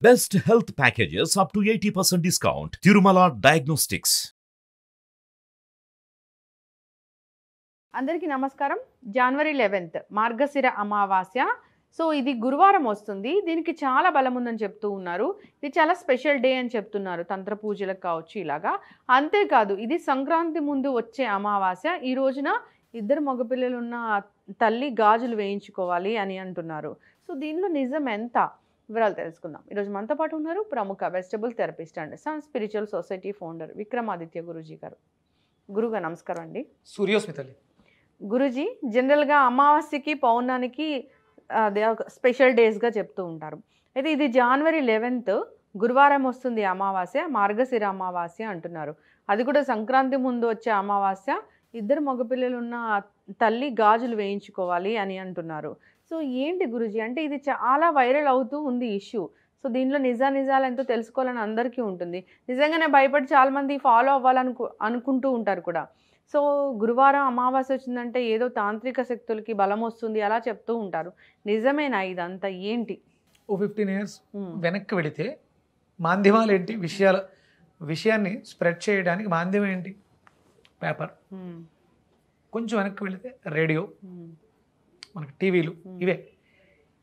Best health packages up to 80% discount. Tirumala Diagnostics. అందరికీ నమస్కారం. జనవరి 11th మార్గశిర అమావాస్య. సో ఇది గురువారం వస్తుంది. దీనికి చాలా బలం ఉందని చెప్తూ ఉన్నారు. ఇది చాలా స్పెషల్ డే అని చెప్తున్నారు, తంత్ర పూజలకు కావచ్చు ఇలాగా. అంతేకాదు ఇది సంక్రాంతి ముందు వచ్చే అమావాస్య. ఈ రోజున ఇద్దరు మగపిల్లలు ఉన్న తల్లి గాజులు వేయించుకోవాలి అని అంటున్నారు. సో దీనిలో నిజం ఎంత వివరాలు తెలుసుకుందాం. ఈరోజు మనతో పాటు ఉన్నారు ప్రముఖ vegetable therapist and sun spiritual society founder Vikramaditya Guruji గారు. గురుగా నమస్కారం అండి. సూర్యోస్మితలి గురూజీ, జనరల్గా అమావాస్యకి పౌర్ణానికి స్పెషల్ డేస్గా చెప్తూ ఉంటారు. అయితే ఇది జనవరి 11th గురువారం వస్తుంది అమావాస్య, మార్గశిర అమావాస్య అంటున్నారు. అది కూడా సంక్రాంతి ముందు వచ్చే అమావాస్య. ఇద్దరు మగపిల్లలు ఉన్న తల్లి గాజులు వేయించుకోవాలి అని అంటున్నారు. సో ఏంటి గురూజీ, అంటే ఇది చాలా వైరల్ అవుతూ ఉంది ఇష్యూ. సో దీనిలో నిజాలు ఎంతో తెలుసుకోవాలని అందరికీ ఉంటుంది. నిజంగానే భయపడి చాలామంది ఫాలో అనుకుంటూ ఉంటారు కూడా. సో గురువారం అమావాస్య వచ్చిందంటే ఏదో తాంత్రిక శక్తులకి బలం వస్తుంది అలా చెప్తూ ఉంటారు. నిజమేనా ఇదంతా? ఏంటి? ఓ 15 years వెనక్కి వెళితే మాధ్యమాలు ఏంటి, విషయాన్ని స్ప్రెడ్ చేయడానికి మాధ్యమం ఏంటి? పేపర్. కొంచెం వెనక్కి వెళితే రేడియో, మనకి టీవీలు, ఇవే.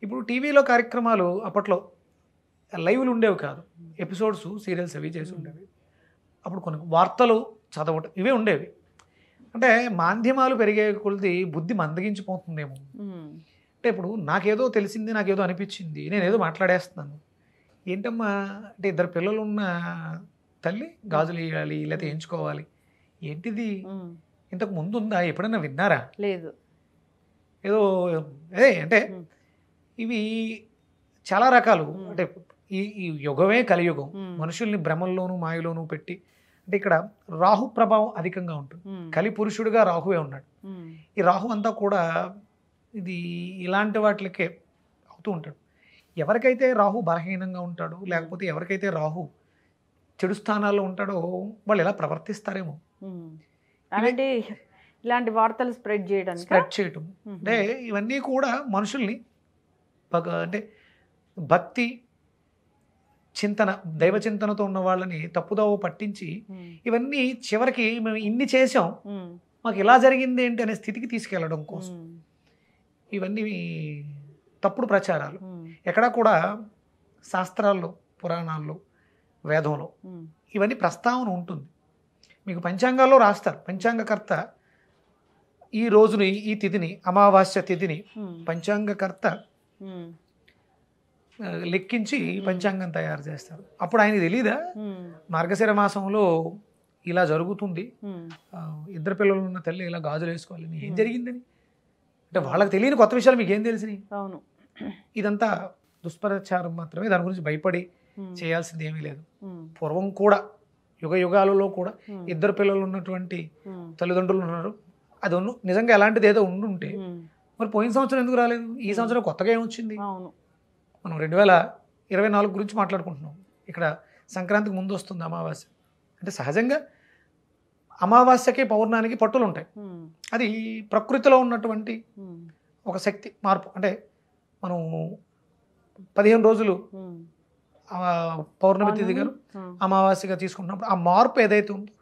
ఇప్పుడు టీవీలో కార్యక్రమాలు అప్పట్లో లైవ్లు ఉండేవి కాదు, ఎపిసోడ్స్, సీరియల్స్ అవి చేసి ఉండేవి. అప్పుడు కొన్ని వార్తలు చదవటం ఇవే ఉండేవి. అంటే మాధ్యమాలు పెరిగే కొలది బుద్ధి మందగించిపోతుందేమో. అంటే ఇప్పుడు నాకేదో తెలిసింది, నాకేదో అనిపించింది, నేనేదో మాట్లాడేస్తున్నాను. ఏంటమ్మా అంటే ఇద్దరు పిల్లలు ఉన్న తల్లి గాజులు వేయాలి లేకపోతే వేయించుకోవాలి, ఏంటిది? ఇంతకు ముందు ఉందా? ఎప్పుడైనా విన్నారా? లేదు. ఏదో అదే అంటే ఇవి చాలా రకాలు. అంటే ఈ యుగమే కలియుగం. మనుషుల్ని భ్రమల్లోనూ మాయలోనూ పెట్టి, అంటే ఇక్కడ రాహు ప్రభావం అధికంగా ఉంటుంది. కలి పురుషుడిగా రాహువే ఉన్నాడు. ఈ రాహు అంతా కూడా ఇది ఇలాంటి వాటికే అవుతూ ఉంటాడు. ఎవరికైతే రాహు బలహీనంగా ఉంటాడో, లేకపోతే ఎవరికైతే రాహు చెడు స్థానాల్లో ఉంటాడో వాళ్ళు ఎలా ప్రవర్తిస్తారేమో. అంటే ఇలాంటి వార్తలు స్ప్రెడ్ చేయటం అంటే ఇవన్నీ కూడా మనుషుల్ని అంటే భక్తి చింతన, దైవ చింతనతో ఉన్న వాళ్ళని తప్పుదోవ పట్టించి ఇవన్నీ చివరికి మేము ఇన్ని చేసాం, మాకు ఇలా జరిగింది ఏంటి అనే స్థితికి తీసుకెళ్ళడం కోసం ఇవన్నీ తప్పుడు ప్రచారాలు. ఎక్కడా కూడా శాస్త్రాల్లో, పురాణాల్లో, వేదంలో ఇవన్నీ ప్రస్తావన ఉంటుంది. మీకు పంచాంగాల్లో రాస్తారు. పంచాంగకర్త ఈ రోజుని, ఈ తిథిని, అమావాస్య తిథిని పంచాంగకర్త లెక్కించి పంచాంగం తయారు చేస్తారు. అప్పుడు ఆయనకి తెలీదా మార్గశిర మాసంలో ఇలా జరుగుతుంది, ఇద్దరు పిల్లలు ఉన్న తల్లి ఇలా గాజులు వేసుకోవాలని, ఏం జరిగిందని? అంటే వాళ్ళకి తెలియని కొత్త విషయాలు మీకు ఏం తెలిసినాయి? అవును. ఇదంతా దుష్ప్రచారం మాత్రమే. దాని గురించి భయపడి చేయాల్సింది ఏమీ లేదు. పూర్వం కూడా యుగాలలో కూడా ఇద్దరు పిల్లలు ఉన్నటువంటి తల్లిదండ్రులు ఉన్నారు. అది నిజంగా ఎలాంటిది ఏదో ఉండుంటే మరి పోయిన సంవత్సరం ఎందుకు రాలేదు? ఈ సంవత్సరం కొత్తగా ఏమొచ్చింది? మనం 2024 గురించి మాట్లాడుకుంటున్నాం. ఇక్కడ సంక్రాంతికి ముందు వస్తుంది అమావాస్య. అంటే సహజంగా అమావాస్యకి పౌర్ణానికి పట్టులు ఉంటాయి. అది ప్రకృతిలో ఉన్నటువంటి ఒక శక్తి మార్పు. అంటే మనం 15 రోజులు పౌర్ణమి తిథి గారు అమావాస్యగా తీసుకుంటున్నప్పుడు ఆ మార్పు ఏదైతే ఉందో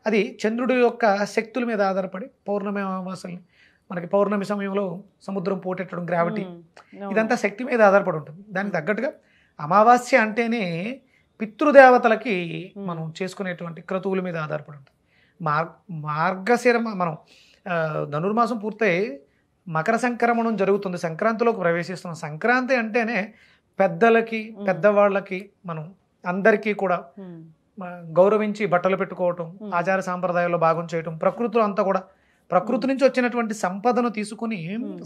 అది చంద్రుడి యొక్క శక్తుల మీద ఆధారపడి పౌర్ణమి అమావాస్యని, మనకి పౌర్ణమి సమయంలో సముద్రం పోటెట్టడం, గ్రావిటీ, ఇదంతా శక్తి మీద ఆధారపడి ఉంటుంది. దానికి తగ్గట్టుగా అమావాస్య అంటేనే పితృదేవతలకి మనం చేసుకునేటువంటి క్రతువుల మీద ఆధారపడి ఉంటుంది. మార్గశిర మనం ధనుర్మాసం పూర్తయి మకర సంక్రమణం జరుగుతుంది, సంక్రాంతిలోకి ప్రవేశిస్తున్నాం. సంక్రాంతి అంటేనే పెద్దలకి, పెద్దవాళ్ళకి, మనం అందరికీ కూడా గౌరవించి బట్టలు పెట్టుకోవటం, ఆచార సాంప్రదాయాల్లో భాగం చేయటం, ప్రకృతిలో అంతా కూడా ప్రకృతి నుంచి వచ్చినటువంటి సంపదను తీసుకుని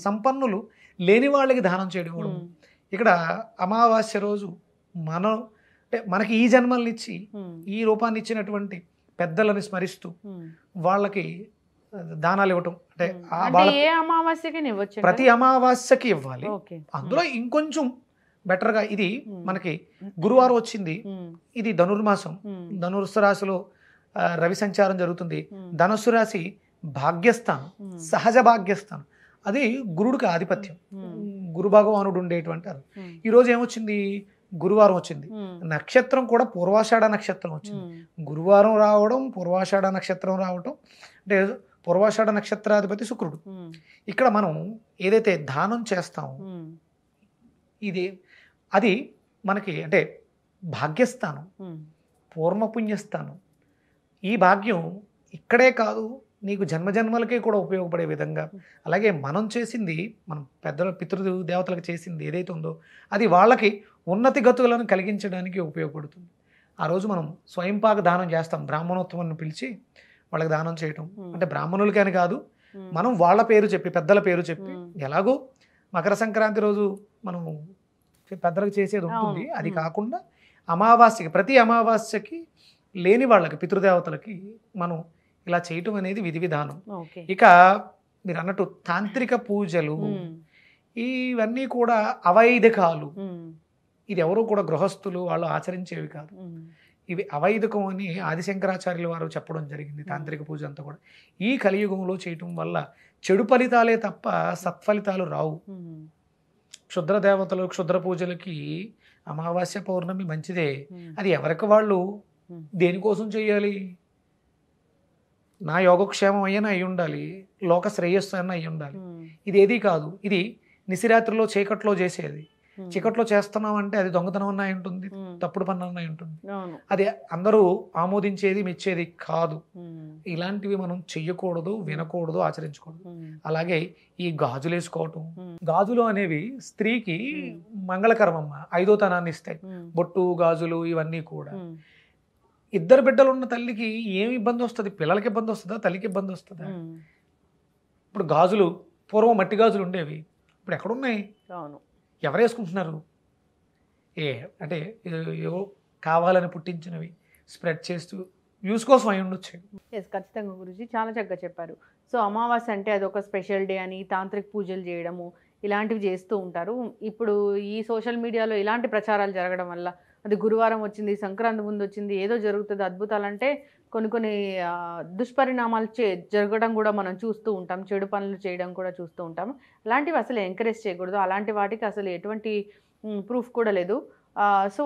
సంపన్నులు లేని వాళ్ళకి దానం చేయడం. ఇక్కడ అమావాస్య రోజు మనం అంటే మనకి ఈ జన్మల్ని ఇచ్చి ఈ రూపాన్ని ఇచ్చినటువంటి పెద్దలని స్మరిస్తూ వాళ్ళకి దానాలు ఇవ్వటం. అంటే ప్రతి అమావాస్యకి ఇవ్వాలి. అందులో ఇంకొంచెం బెటర్గా ఇది మనకి గురువారం వచ్చింది, ఇది ధనుర్మాసం, ధనుస్సు రాశిలో రవి సంచారం జరుగుతుంది. ధనుస్సు రాశి భాగ్యస్థానం, సహజ భాగ్యస్థానం, అది గురుడికి ఆధిపత్యం, గురు భగవానుడు ఉండేటువంటి. ఈరోజు ఏమొచ్చింది? గురువారం వచ్చింది, ఉమ్, నక్షత్రం కూడా పూర్వాషాఢ నక్షత్రం వచ్చింది. ఉమ్, గురువారం రావడం, పూర్వాషాఢ నక్షత్రం రావడం, అంటే పూర్వాషాఢ నక్షత్రాధిపతి శుక్రుడు. ఉమ్, ఇక్కడ మనం ఏదైతే దానం చేస్తామో ఉమ్, ఇది అది మనకి అంటే భాగ్యస్థానం, ఉమ్, పూర్వపుణ్యస్థానం. ఈ భాగ్యం ఇక్కడే కాదు, నీకు జన్మజన్మలకే కూడా ఉపయోగపడే విధంగా, అలాగే మనం చేసింది, మనం పెద్దల పితృదేవతలకు చేసింది ఏదైతే ఉందో అది వాళ్ళకి ఉన్నతి గతులను కలిగించడానికి ఉపయోగపడుతుంది. ఆ రోజు మనం స్వయంపాక దానం చేస్తాం, బ్రాహ్మణోత్తమాన్ని పిలిచి వాళ్ళకి దానం చేయటం. అంటే బ్రాహ్మణులకని కాదు, ఉమ్, మనం వాళ్ళ పేరు చెప్పి, పెద్దల పేరు చెప్పి, ఉమ్. ఎలాగో మకర సంక్రాంతి రోజు మనం పెద్దలకు చేసేది ఉంటుంది. అవును. అది కాకుండా అమావాస్యకి, ప్రతి అమావాస్యకి లేని వాళ్ళకి, పితృదేవతలకి మనం ఇలా చేయటం అనేది విధి విధానం. ఓకే. ఇక మీరు అన్నట్టు తాంత్రిక పూజలు ఉమ్, ఇవన్నీ కూడా అవైదికాలు. ఉమ్, ఇది ఎవరు కూడా గృహస్థులు వాళ్ళు ఆచరించేవి కాదు. ఉమ్, ఇవి అవైదికం అని ఆదిశంకరాచార్యుల వారు చెప్పడం జరిగింది. తాంత్రిక పూజ అంతా కూడా ఈ కలియుగంలో చేయటం వల్ల చెడు ఫలితాలే తప్ప సత్ఫలితాలు రావు. ఉమ్, క్షుద్ర దేవతలు, క్షుద్ర పూజలకి అమావాస్య పౌర్ణమి మంచిదే. ఉమ్, అది ఎవరికి వాళ్ళు దేనికోసం చేయాలి? నా యోగక్షేమం అయ్యన అయి ఉండాలి, లోక శ్రేయస్సు అన్న అయి ఉండాలి. ఉమ్, ఇది ఏది కాదు. ఇది నిశిరాత్రిలో చీకట్లో చేసేది. ఉమ్, చీకట్లో చేస్తున్నాం అంటే అది దొంగతనం అన్న అయి ఉంటుంది, ఉమ్, తప్పుడు పని అన్న అయి ఉంటుంది. అవును. అది అందరూ ఆమోదించేది, మెచ్చేది కాదు. ఉమ్, ఇలాంటివి మనం చెయ్యకూడదు, వినకూడదు, ఆచరించకూడదు. ఉమ్, అలాగే ఈ గాజులు వేసుకోవటం, ఉమ్, గాజులు అనేవి స్త్రీకి ఉమ్. మంగళకరమమ్మ, ఐదో తనాన్ని ఇస్తాయి. ఉమ్, బొట్టు, గాజులు ఇవన్నీ కూడా. ఉమ్, ఇద్దరు బిడ్డలు ఉన్న తల్లికి ఏమి ఇబ్బంది వస్తుంది? పిల్లలకి ఇబ్బంది వస్తుందా, తల్లికి ఇబ్బంది వస్తుందా? ఉమ్, ఇప్పుడు గాజులు, పూర్వం మట్టి గాజులు ఉండేవి, ఇప్పుడు ఎక్కడున్నాయి? అవును. ఎవరు వేసుకుంటున్నారు? అంటే ఏవో కావాలని పుట్టించినవి స్ప్రెడ్ చేస్తూ యూస్ కోసం అయి ఉండొచ్చు. ఎస్, ఖచ్చితంగా గురూజీ చాలా చక్కగా చెప్పారు. సో అమావాస్య అంటే అదొక స్పెషల్ డే అని తాంత్రిక పూజలు చేయడము ఇలాంటివి చేస్తూ ఉంటారు. ఇప్పుడు ఈ సోషల్ మీడియాలో ఇలాంటి ప్రచారాలు జరగడం వల్ల అది గురువారం వచ్చింది, సంక్రాంతి ముందు వచ్చింది, ఏదో జరుగుతుంది అద్భుతాలంటే కొన్ని కొన్ని దుష్పరిణామాలు జరగడం కూడా మనం చూస్తూ ఉంటాం, చెడు పనులు చేయడం కూడా చూస్తూ ఉంటాం. అలాంటివి అసలు ఎంకరేజ్ చేయకూడదు, అలాంటి వాటికి అసలు ఎటువంటి ప్రూఫ్ కూడా లేదు. సో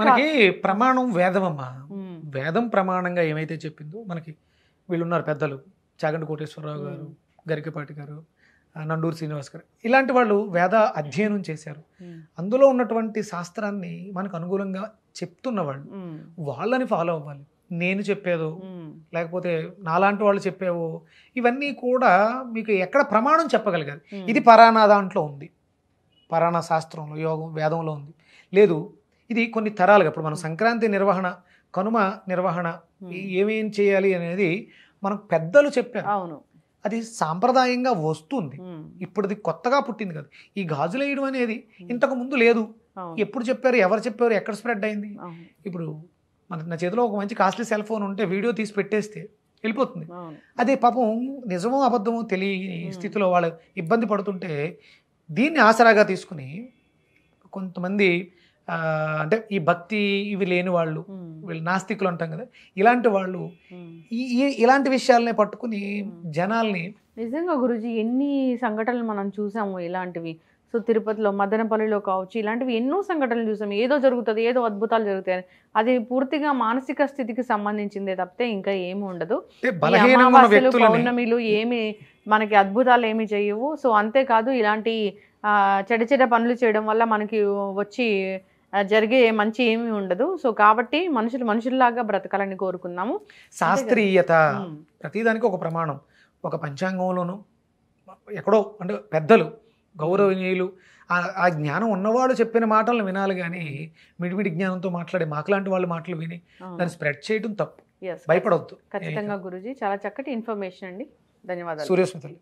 మనకి ప్రమాణం వేదమమ్మ. వేదం ప్రమాణంగా ఏమైతే చెప్పిందో, మనకి వీళ్ళున్నారు పెద్దలు, చాగంటి కోటేశ్వరరావు గారు, గరికపాటి గారు, నండూరు శ్రీనివాస్ గారు, ఇలాంటి వాళ్ళు వేద అధ్యయనం చేశారు. అందులో ఉన్నటువంటి శాస్త్రాన్ని మనకు అనుకూలంగా చెప్తున్న వాళ్ళు, వాళ్ళని ఫాలో అవ్వాలి. నేను చెప్పేదో లేకపోతే నాలాంటి వాళ్ళు చెప్పేవో ఇవన్నీ కూడా మీకు ఎక్కడ ప్రమాణం చెప్పగలిగారు? ఇది పరానా దాంట్లో ఉంది, పరానా శాస్త్రంలో, యోగం, వేదంలో ఉంది. లేదు, ఇది కొన్ని తరాలుగా, ఇప్పుడు మనం సంక్రాంతి నిర్వహణ, కనుమ నిర్వహణ ఏమేం చేయాలి అనేది మనకు పెద్దలు చెప్పారు. అవును, అది సాంప్రదాయంగా వస్తుంది. ఇప్పుడు అది కొత్తగా పుట్టింది కదా. ఈ గాజులు వేయడం అనేది ఇంతకు ముందు లేదు. ఎప్పుడు చెప్పారు, ఎవరు చెప్పారు, ఎక్కడ స్ప్రెడ్ అయింది? ఇప్పుడు నా చేతిలో ఒక మంచి కాస్ట్లీ సెల్ ఫోన్ ఉంటే వీడియో తీసి పెట్టేస్తే వెళ్ళిపోతుంది. అదే పాపం నిజమో అబద్ధమో తెలియని స్థితిలో వాళ్ళు ఇబ్బంది పడుతుంటే దీన్ని ఆసరాగా తీసుకుని కొంతమంది అంటే ఈ భక్తి ఇవి లేని వాళ్ళు, వీళ్ళు నాస్తికులు అంటాం కదా, ఇలాంటి వాళ్ళు ఇలాంటి విషయాలనే పట్టుకుని జనాల్ని. నిజంగా గురూజీ ఎన్ని సంఘటనలు మనం చూసాము ఇలాంటివి. సో తిరుపతిలో, మదనపల్లిలో కావచ్చు, ఇలాంటివి ఎన్నో సంఘటనలు చూసాము. ఏదో జరుగుతుంది, ఏదో అద్భుతాలు జరుగుతాయి, అది పూర్తిగా మానసిక స్థితికి సంబంధించిందే తప్పితే ఇంకా ఏమి ఉండదు. అమావాస్యలు, పౌర్ణమిలు ఏమి మనకి అద్భుతాలు ఏమి చేయవు. సో అంతేకాదు, ఇలాంటి చెడ్డ చెడ్డ పనులు చేయడం వల్ల మనకి వచ్చి జరిగే మంచి ఏమీ ఉండదు. సో కాబట్టి మనుషుల్లాగా బ్రతకాలని కోరుకున్నాము. శాస్త్రీయత ప్రతిదానికి ఒక ప్రమాణం, ఒక పంచాంగంలోనూ ఎక్కడో అంటే పెద్దలు, గౌరవనీయులు, ఆ జ్ఞానం ఉన్నవాళ్ళు చెప్పిన మాటలను వినాలి. కానీ మిడిమిడి జ్ఞానంతో మాట్లాడే మాకులాంటి వాళ్ళ మాటలు విని దాన్ని స్ప్రెడ్ చేయడం తప్పు. భయపడవద్దు. ఖచ్చితంగా గురూజీ, చాలా చక్కటి ఇన్ఫర్మేషన్ అండి. ధన్యవాదాలు. సూర్యస్మితలు.